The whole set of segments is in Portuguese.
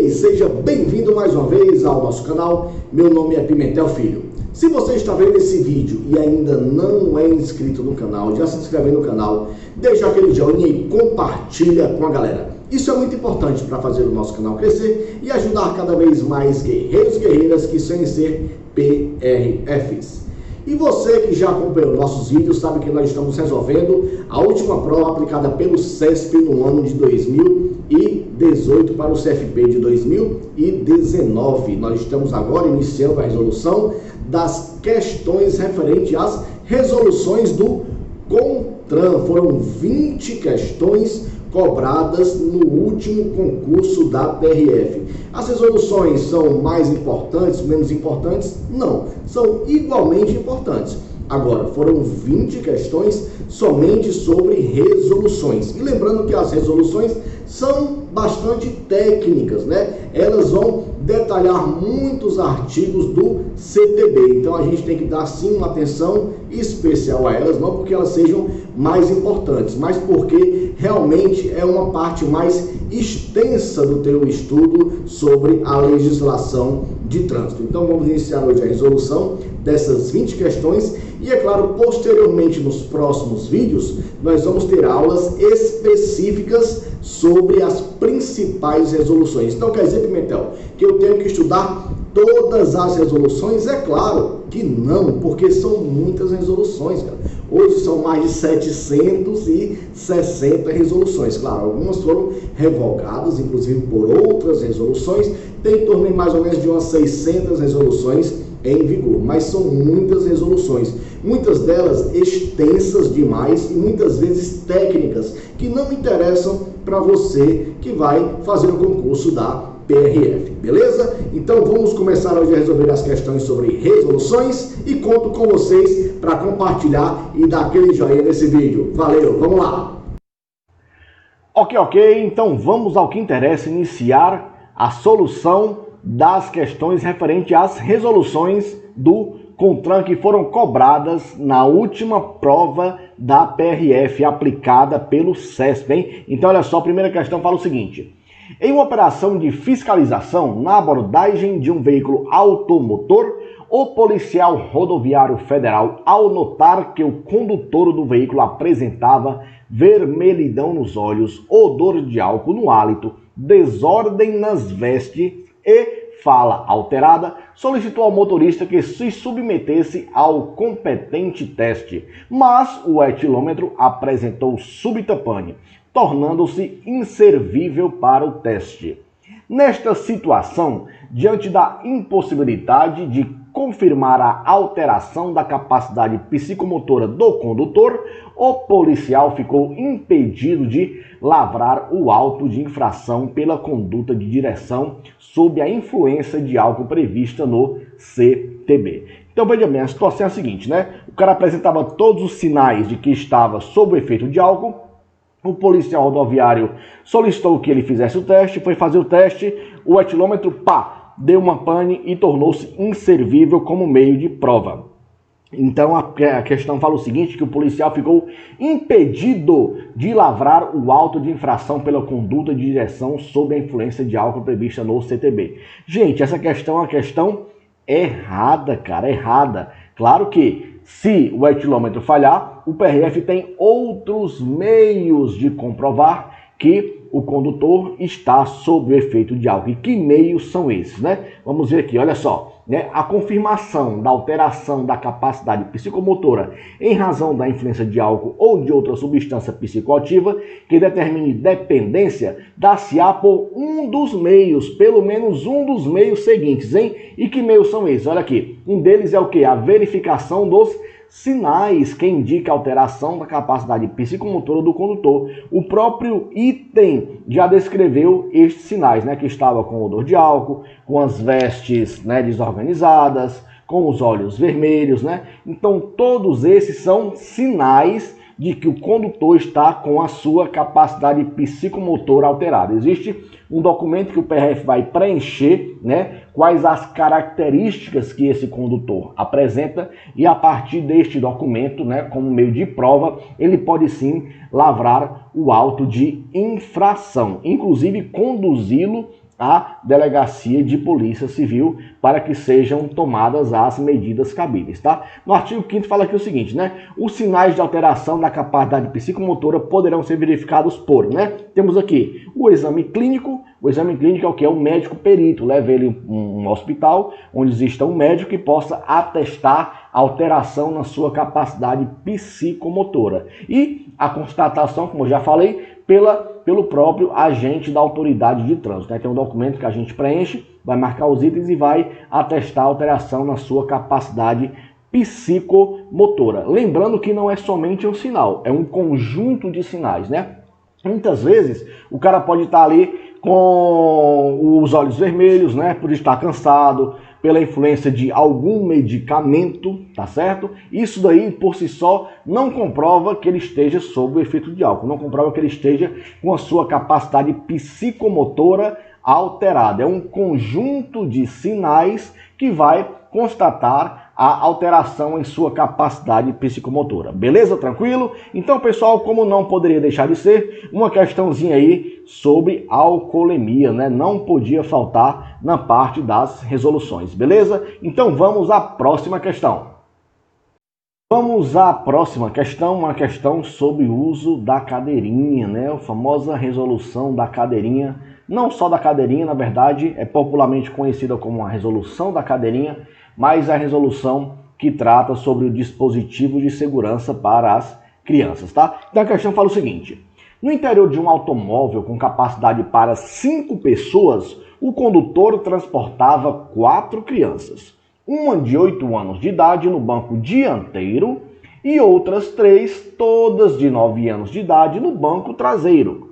Ok, seja bem-vindo mais uma vez ao nosso canal. Meu nome é Pimentel Filho. Se você está vendo esse vídeo e ainda não é inscrito no canal, já se inscreve no canal, deixa aquele joinha e compartilha com a galera. Isso é muito importante para fazer o nosso canal crescer e ajudar cada vez mais guerreiros e guerreiras que sonham em ser PRFs. E você que já acompanhou nossos vídeos sabe que nós estamos resolvendo a última prova aplicada pelo CESP no ano de 2018 para o CFP de 2019. Nós estamos agora iniciando a resolução das questões referentes às resoluções do CONTRAN. Foram 20 questões cobradas no último concurso da PRF. As resoluções são mais importantes, menos importantes? Não, são igualmente importantes. Agora, foram 20 questões somente sobre resoluções. E lembrando que as resoluções são bastante técnicas, né? Elas vão detalhar muitos artigos do CTB. Então a gente tem que dar sim uma atenção especial a elas, não porque elas sejam mais importantes, mas porque realmente é uma parte mais extensa do teu estudo sobre a legislação de trânsito. Então vamos iniciar hoje a resolução dessas 20 questões e, é claro, posteriormente nos próximos vídeos nós vamos ter aulas específicas sobre as principais resoluções. Então quer dizer, Pimentel, que eu tenho que estudar todas as resoluções? É claro que não, porque são muitas resoluções, cara. Hoje são mais de 760 resoluções. Claro, algumas foram revogadas, inclusive por outras resoluções. Tem em torno de mais ou menos de umas 600 resoluções em vigor, mas são muitas resoluções, muitas delas extensas demais e muitas vezes técnicas que não interessam para você que vai fazer o concurso da PRF, beleza? Então vamos começar hoje a resolver as questões sobre resoluções e conto com vocês para compartilhar e dar aquele joinha nesse vídeo. Valeu, vamos lá! Ok, então vamos ao que interessa, iniciar a solução das questões referentes às resoluções do CONTRAN que foram cobradas na última prova da PRF aplicada pelo CESP, hein? Então olha só, a primeira questão fala o seguinte: em uma operação de fiscalização na abordagem de um veículo automotor, o policial rodoviário federal, ao notar que o condutor do veículo apresentava vermelhidão nos olhos, odor de álcool no hálito, desordem nas vestes e fala alterada, solicitou ao motorista que se submetesse ao competente teste, mas o etilômetro apresentou súbita pane, tornando-se inservível para o teste. Nesta situação, diante da impossibilidade de confirmar a alteração da capacidade psicomotora do condutor, o policial ficou impedido de lavrar o auto de infração pela conduta de direção sob a influência de álcool prevista no CTB. Então veja bem, a situação é a seguinte, né? O cara apresentava todos os sinais de que estava sob o efeito de álcool. O policial rodoviário solicitou que ele fizesse o teste, foi fazer o teste, o etilômetro, deu uma pane e tornou-se inservível como meio de prova. Então a questão fala o seguinte, que o policial ficou impedido de lavrar o auto de infração pela conduta de direção sob a influência de álcool prevista no CTB. Gente, essa questão é uma questão errada, cara, errada. Claro que se o etilômetro falhar, o PRF tem outros meios de comprovar que o condutor está sob o efeito de álcool. E que meios são esses, né? Vamos ver aqui, olha só, né? A confirmação da alteração da capacidade psicomotora em razão da influência de álcool ou de outra substância psicoativa que determine dependência dá-se-á por um dos meios, pelo menos um dos meios seguintes, hein? E que meios são esses? Olha aqui, um deles é o que? A verificação dos sinais que indica alteração da capacidade psicomotora do condutor. O próprio item já descreveu estes sinais, né? Que estava com odor de álcool, com as vestes, né, desorganizadas, com os olhos vermelhos, né? Então todos esses são sinais de que o condutor está com a sua capacidade psicomotora alterada. Existe um documento que o PRF vai preencher, né, quais as características que esse condutor apresenta, e a partir deste documento, né, como meio de prova, ele pode sim lavrar o auto de infração, inclusive conduzi-lo à Delegacia de Polícia Civil para que sejam tomadas as medidas cabíveis, tá? No artigo 5º fala aqui o seguinte, né? Os sinais de alteração da capacidade psicomotora poderão ser verificados por, né? Temos aqui o exame clínico é o que? É um médico perito, leva ele em um hospital onde exista um médico que possa atestar alteração na sua capacidade psicomotora. E a constatação, como eu já falei, pelo próprio agente da autoridade de trânsito, né? Tem um documento que a gente preenche, vai marcar os itens e vai atestar a alteração na sua capacidade psicomotora. Lembrando que não é somente um sinal, é um conjunto de sinais, né? Muitas vezes o cara pode estar ali com os olhos vermelhos, né? Por estar cansado, pela influência de algum medicamento, tá certo? Isso daí, por si só, não comprova que ele esteja sob o efeito de álcool, não comprova que ele esteja com a sua capacidade psicomotora alterada. É um conjunto de sinais que vai constatar a alteração em sua capacidade psicomotora. Beleza? Tranquilo? Então, pessoal, como não poderia deixar de ser, uma questãozinha aí sobre alcoolemia, né? Não podia faltar na parte das resoluções. Beleza? Então, vamos à próxima questão. Vamos à próxima questão, uma questão sobre o uso da cadeirinha, né? A famosa resolução da cadeirinha. Não só da cadeirinha, na verdade, é popularmente conhecida como a resolução da cadeirinha, mas a resolução que trata sobre o dispositivo de segurança para as crianças, tá? Então a questão fala o seguinte: no interior de um automóvel com capacidade para 5 pessoas, o condutor transportava 4 crianças, uma de 8 anos de idade no banco dianteiro e outras 3, todas de 9 anos de idade, no banco traseiro.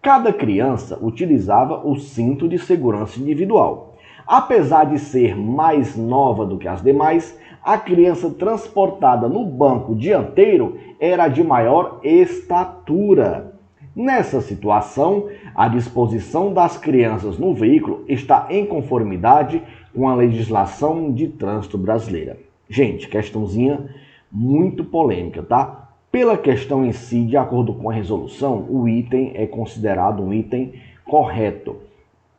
Cada criança utilizava o cinto de segurança individual. Apesar de ser mais nova do que as demais, a criança transportada no banco dianteiro era de maior estatura. Nessa situação, a disposição das crianças no veículo está em conformidade com a legislação de trânsito brasileira. Gente, questãozinha muito polêmica, tá? Pela questão em si, de acordo com a resolução, o item é considerado um item correto.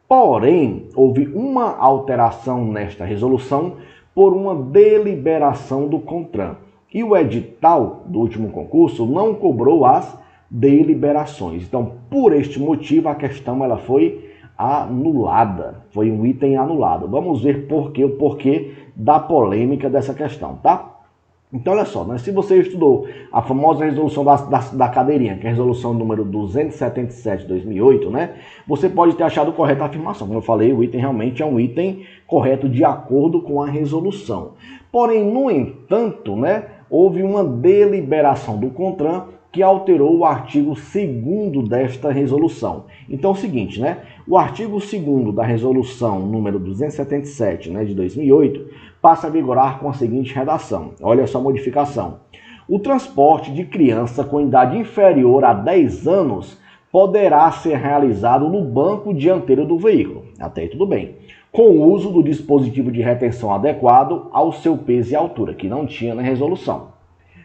Porém, houve uma alteração nesta resolução por uma deliberação do CONTRAN. E o edital do último concurso não cobrou as deliberações. Então, por este motivo, a questão ela foi anulada. Foi um item anulado. Vamos ver o porquê da polêmica dessa questão, tá? Então, olha só, né? Se você estudou a famosa resolução da cadeirinha, que é a resolução número 277 de 2008, né? Você pode ter achado correta a afirmação. Como eu falei, o item realmente é um item correto de acordo com a resolução. Porém, no entanto, né, houve uma deliberação do CONTRAN que alterou o artigo 2º desta resolução. Então é o seguinte, né? O artigo 2º da resolução número 277, né, de 2008, passa a vigorar com a seguinte redação. Olha só a modificação. O transporte de criança com idade inferior a 10 anos poderá ser realizado no banco dianteiro do veículo. Até aí tudo bem. Com o uso do dispositivo de retenção adequado ao seu peso e altura, que não tinha na resolução.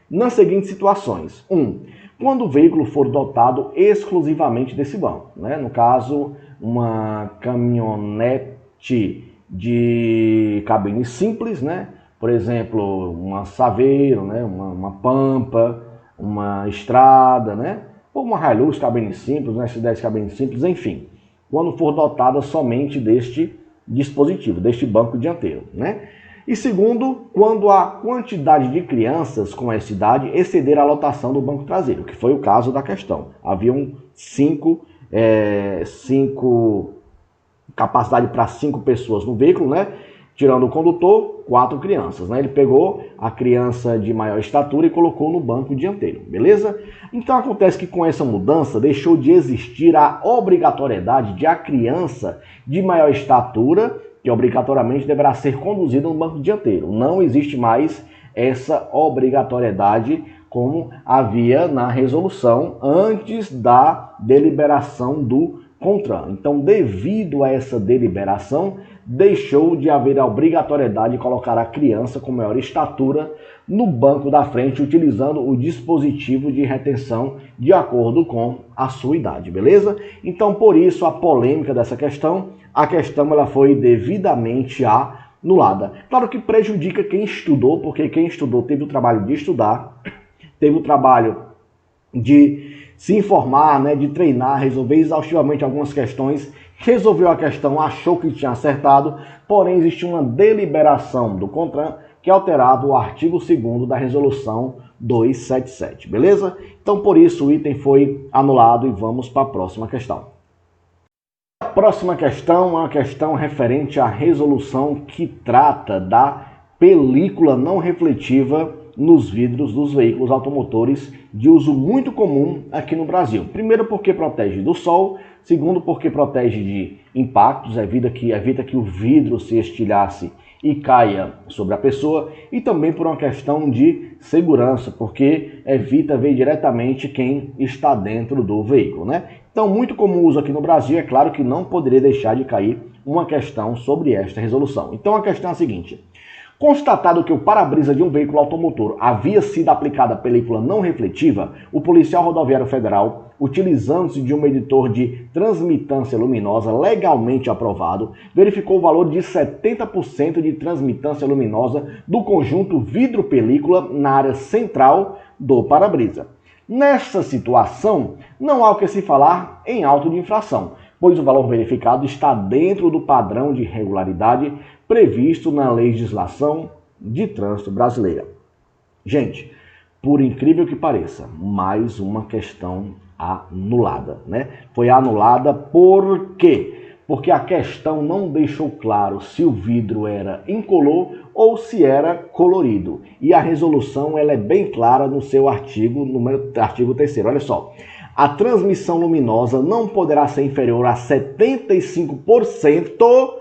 Nas seguintes situações. 1. Quando o veículo for dotado exclusivamente desse banco, né? No caso, uma caminhonete de cabine simples, né? Por exemplo, uma Saveiro, né? uma Pampa, uma Estrada, né? Ou uma Hilux cabine simples, uma S10 cabine simples, enfim. Quando for dotada somente deste dispositivo, deste banco dianteiro, né? E segundo, quando a quantidade de crianças com essa idade exceder a lotação do banco traseiro, que foi o caso da questão. Haviam 5 capacidade para 5 pessoas no veículo, né? Tirando o condutor, 4 crianças, né? Ele pegou a criança de maior estatura e colocou no banco dianteiro, beleza? Então acontece que com essa mudança deixou de existir a obrigatoriedade de a criança de maior estatura, que obrigatoriamente deverá ser conduzida no banco dianteiro. Não existe mais essa obrigatoriedade como havia na resolução antes da deliberação do CONTRAN. Então, devido a essa deliberação, deixou de haver a obrigatoriedade de colocar a criança com maior estatura no banco da frente utilizando o dispositivo de retenção de acordo com a sua idade, beleza? Então, por isso, a polêmica dessa questão, a questão ela foi devidamente anulada. Claro que prejudica quem estudou, porque quem estudou teve o trabalho de estudar, teve o trabalho de se informar, né, de treinar, resolver exaustivamente algumas questões, resolveu a questão, achou que tinha acertado, porém existia uma deliberação do CONTRAN que alterava o artigo 2º da resolução 277, beleza? Então, por isso, o item foi anulado e vamos para a próxima questão. A próxima questão é uma questão referente à resolução que trata da película não refletiva nos vidros dos veículos automotores de uso muito comum aqui no Brasil. Primeiro, porque protege do sol. Segundo, porque protege de impactos, evita que o vidro se estilhasse e caia sobre a pessoa. E também por uma questão de segurança, porque evita ver diretamente quem está dentro do veículo, né? Então, muito comum uso aqui no Brasil. É claro que não poderia deixar de cair uma questão sobre esta resolução. Então, a questão é a seguinte. Constatado que o para-brisa de um veículo automotor havia sido aplicada película não refletiva, o policial rodoviário federal, utilizando-se de um medidor de transmitância luminosa legalmente aprovado, verificou o valor de 70% de transmitância luminosa do conjunto vidro-película na área central do para-brisa. Nesta situação, não há o que se falar em auto de infração, pois o valor verificado está dentro do padrão de regularidade previsto na legislação de trânsito brasileira. Gente, por incrível que pareça, mais uma questão anulada, né? Foi anulada por quê? Porque a questão não deixou claro se o vidro era incolor ou se era colorido. E a resolução ela é bem clara no seu artigo 3º. Olha só. A transmissão luminosa não poderá ser inferior a 75%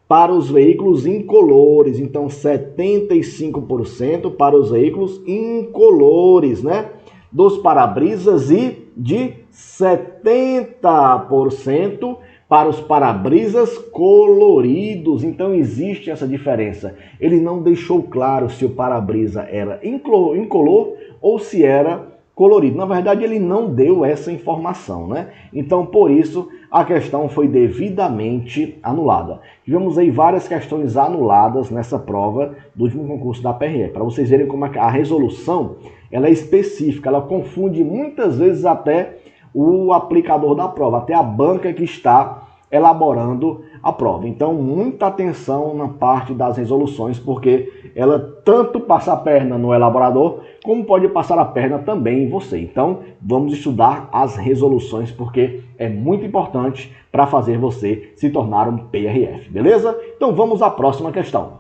para os veículos incolores. Então, 75% para os veículos incolores, né? Dos para-brisas e de 70% para os para-brisas coloridos. Então, existe essa diferença. Ele não deixou claro se o para-brisa era incolor ou se era colorido. Na verdade, ele não deu essa informação, né? Então, por isso, a questão foi devidamente anulada. Tivemos aí várias questões anuladas nessa prova do último concurso da PRE, para vocês verem como a resolução ela é específica, ela confunde muitas vezes até o aplicador da prova, até a banca que está elaborando a prova. Então, muita atenção na parte das resoluções, porque ela tanto passa a perna no elaborador, como pode passar a perna também em você. Então, vamos estudar as resoluções, porque é muito importante para fazer você se tornar um PRF, beleza? Então, vamos à próxima questão.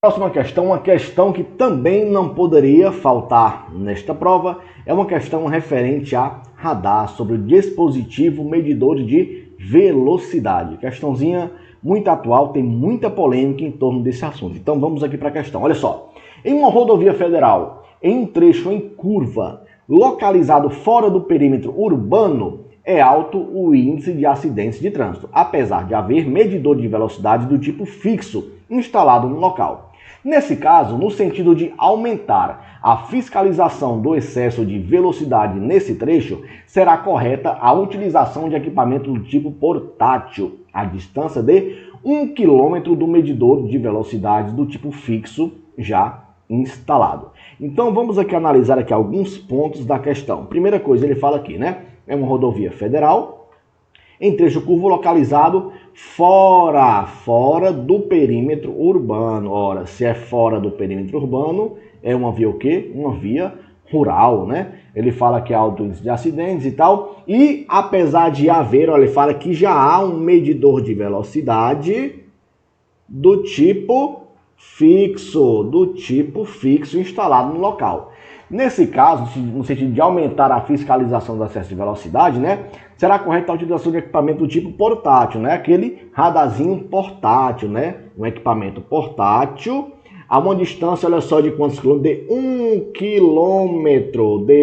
Próxima questão, uma questão que também não poderia faltar nesta prova, é uma questão referente a radar, sobre o dispositivo medidor de velocidade. Questãozinha muito atual, tem muita polêmica em torno desse assunto. Então vamos aqui para a questão. Olha só, em uma rodovia federal, em um trecho em curva, localizado fora do perímetro urbano, é alto o índice de acidentes de trânsito, apesar de haver medidor de velocidade do tipo fixo instalado no local. Nesse caso, no sentido de aumentar a fiscalização do excesso de velocidade nesse trecho, será correta a utilização de equipamento do tipo portátil, à distância de 1 km do medidor de velocidade do tipo fixo já instalado. Então vamos aqui analisar aqui alguns pontos da questão. Primeira coisa, ele fala aqui, né? É uma rodovia federal, em trecho curvo localizado fora do perímetro urbano. Ora, se é fora do perímetro urbano, é uma via o quê? Uma via rural, né? Ele fala que há alto índice de acidentes e tal. E apesar de haver, olha, ele fala que já há um medidor de velocidade do tipo fixo instalado no local. Nesse caso, no sentido de aumentar a fiscalização do excesso de velocidade, né, será correta a utilização de equipamento do tipo portátil, né, aquele radarzinho portátil, né, um equipamento portátil a uma distância, olha só, de quantos quilômetros? De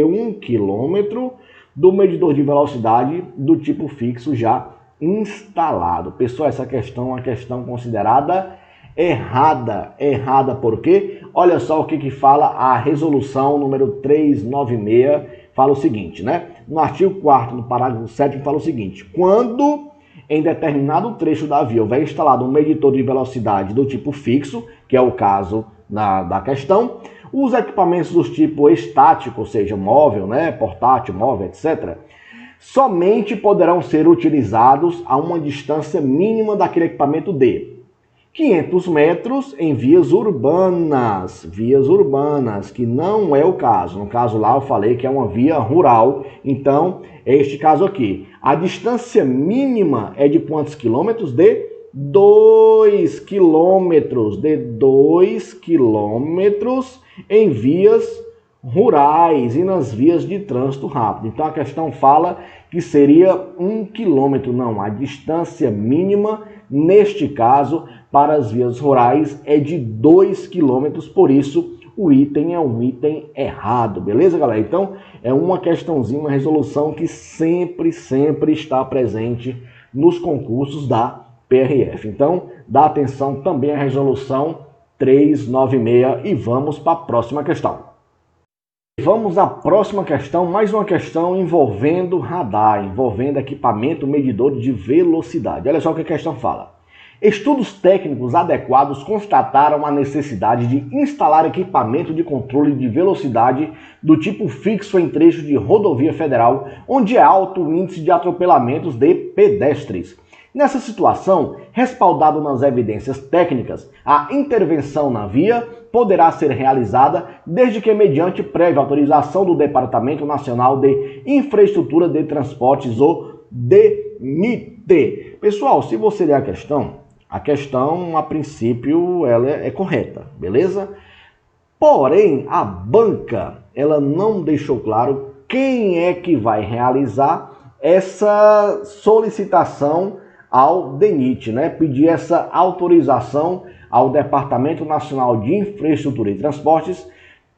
1 quilômetro do medidor de velocidade do tipo fixo já instalado. Pessoal, essa questão é uma questão considerada errada. Errada por quê? olha só o que fala a resolução número 396, fala o seguinte, né? No artigo 4º, no parágrafo 7º, fala o seguinte: quando em determinado trecho da via houver instalado um medidor de velocidade do tipo fixo, que é o caso da questão, os equipamentos do tipo estático, ou seja, móvel, né, portátil, móvel, etc., somente poderão ser utilizados a uma distância mínima daquele equipamento de 500 metros em vias urbanas, que não é o caso. No caso lá eu falei que é uma via rural, então é este caso aqui. A distância mínima é de quantos quilômetros? De 2 quilômetros, em vias rurais e nas vias de trânsito rápido. Então a questão fala que seria 1 quilômetro, não, a distância mínima neste caso para as vias rurais é de 2 quilômetros, por isso o item é um item errado, beleza, galera? Então é uma questãozinha, uma resolução que sempre está presente nos concursos da PRF. Então dá atenção também à resolução 396 e vamos para a próxima questão. Vamos à próxima questão, mais uma questão envolvendo radar, envolvendo equipamento medidor de velocidade. Olha só o que a questão fala. Estudos técnicos adequados constataram a necessidade de instalar equipamento de controle de velocidade do tipo fixo em trechos de rodovia federal, onde é alto o índice de atropelamentos de pedestres. Nessa situação, respaldado nas evidências técnicas, a intervenção na via poderá ser realizada desde que mediante prévia autorização do Departamento Nacional de Infraestrutura de Transportes, o DENIT. Pessoal, se você ler a questão a princípio ela é correta, beleza? Porém, a banca ela não deixou claro quem é que vai realizar essa solicitação ao DENIT, né? Pedir essa autorização ao Departamento Nacional de Infraestrutura e Transportes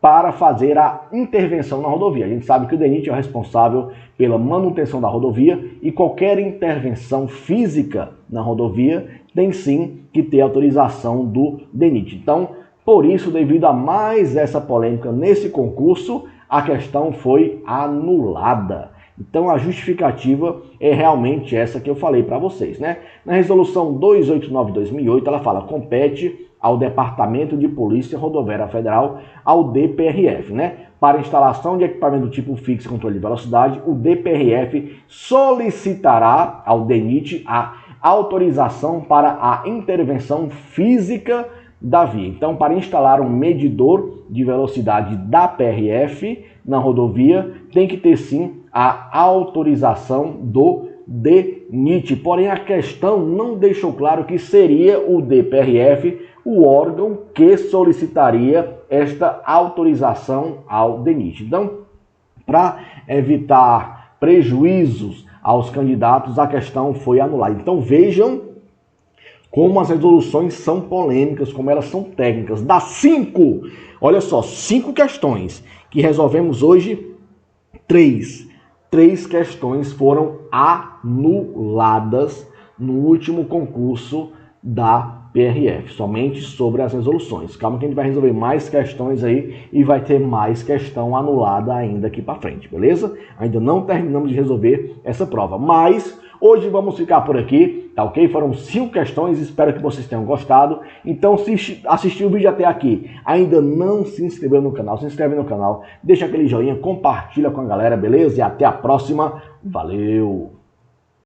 para fazer a intervenção na rodovia. A gente sabe que o DENIT é o responsável pela manutenção da rodovia e qualquer intervenção física na rodovia tem sim que ter autorização do DENIT. Então, por isso, devido a mais essa polêmica nesse concurso, a questão foi anulada. Então a justificativa é realmente essa que eu falei para vocês, né? Na resolução 289/2008, ela fala: compete ao Departamento de Polícia Rodoviária Federal, ao DPRF, né? Para instalação de equipamento do tipo fixo e controle de velocidade, o DPRF solicitará ao DENIT a autorização para a intervenção física da via. Então, para instalar um medidor de velocidade da PRF na rodovia, tem que ter sim a autorização do DENIT. Porém, a questão não deixou claro que seria o DPRF o órgão que solicitaria esta autorização ao DENIT. Então, para evitar prejuízos aos candidatos, a questão foi anulada. Então, vejam como as resoluções são polêmicas, como elas são técnicas. Das 5, olha só, 5 questões que resolvemos hoje, 3 questões foram anuladas no último concurso da PRF, somente sobre as resoluções. Calma que a gente vai resolver mais questões aí e vai ter mais questão anulada ainda aqui para frente, beleza? Ainda não terminamos de resolver essa prova, mas hoje vamos ficar por aqui, tá ok? Foram 5 questões, espero que vocês tenham gostado. Então, se assistiu o vídeo até aqui, ainda não se inscreveu no canal, se inscreve no canal, deixa aquele joinha, compartilha com a galera, beleza? E até a próxima, valeu!